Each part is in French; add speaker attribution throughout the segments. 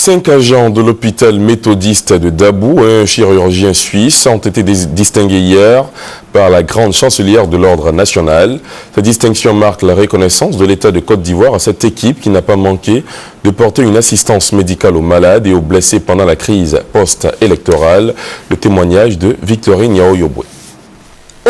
Speaker 1: 5 agents de l'hôpital méthodiste de Dabou et un chirurgien suisse ont été distingués hier par la grande chancelière de l'Ordre national. Cette distinction marque la reconnaissance de l'État de Côte d'Ivoire à cette équipe qui n'a pas manqué de porter une assistance médicale aux malades et aux blessés pendant la crise post-électorale. Le témoignage de Victorine Niaoyobwe.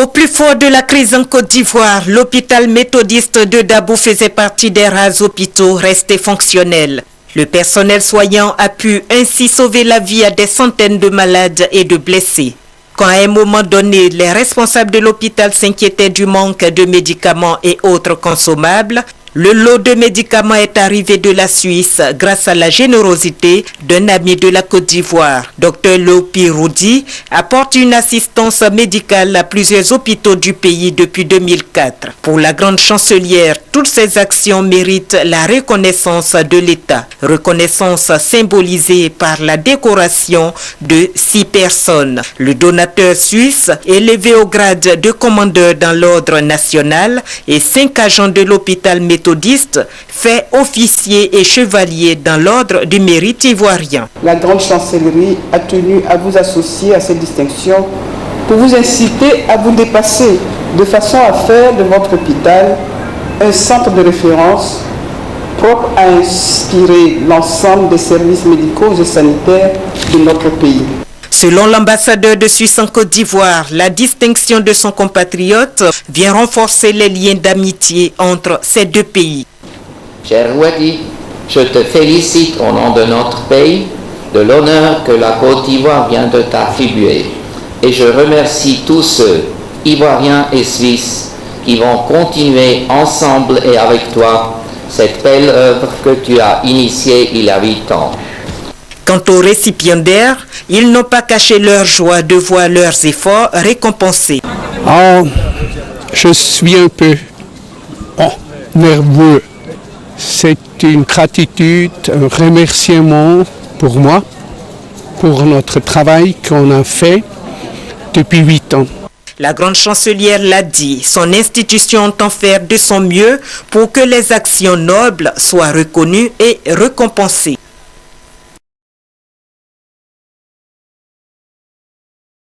Speaker 2: Au plus fort de la crise en Côte d'Ivoire, l'hôpital méthodiste de Dabou faisait partie des rares hôpitaux restés fonctionnels. Le personnel soignant a pu ainsi sauver la vie à des centaines de malades et de blessés. Quand à un moment donné, les responsables de l'hôpital s'inquiétaient du manque de médicaments et autres consommables, le lot de médicaments est arrivé de la Suisse grâce à la générosité d'un ami de la Côte d'Ivoire. Dr Lopi Roudi apporte une assistance médicale à plusieurs hôpitaux du pays depuis 2004. Pour la grande chancelière, toutes ces actions méritent la reconnaissance de l'État. Reconnaissance symbolisée par la décoration de 6 personnes. Le donateur suisse, élevé au grade de commandeur dans l'ordre national, et 5 agents de l'hôpital méthodiste fait officier et chevalier dans l'ordre du mérite ivoirien.
Speaker 3: La grande chancellerie a tenu à vous associer à cette distinction pour vous inciter à vous dépasser de façon à faire de votre hôpital un centre de référence propre à inspirer l'ensemble des services médicaux et sanitaires de notre pays.
Speaker 2: Selon l'ambassadeur de Suisse en Côte d'Ivoire, la distinction de son compatriote vient renforcer les liens d'amitié entre ces deux pays.
Speaker 4: Cher Wadi, je te félicite au nom de notre pays de l'honneur que la Côte d'Ivoire vient de t'attribuer. Et je remercie tous ceux, Ivoiriens et Suisses, qui vont continuer ensemble et avec toi cette belle œuvre que tu as initiée il y a 8 ans.
Speaker 2: Quant aux récipiendaires, ils n'ont pas caché leur joie de voir leurs efforts récompensés.
Speaker 5: Je suis un peu nerveux. C'est une gratitude, un remerciement pour moi, pour notre travail qu'on a fait depuis 8 ans.
Speaker 2: La grande chancelière l'a dit, son institution entend faire de son mieux pour que les actions nobles soient reconnues et récompensées.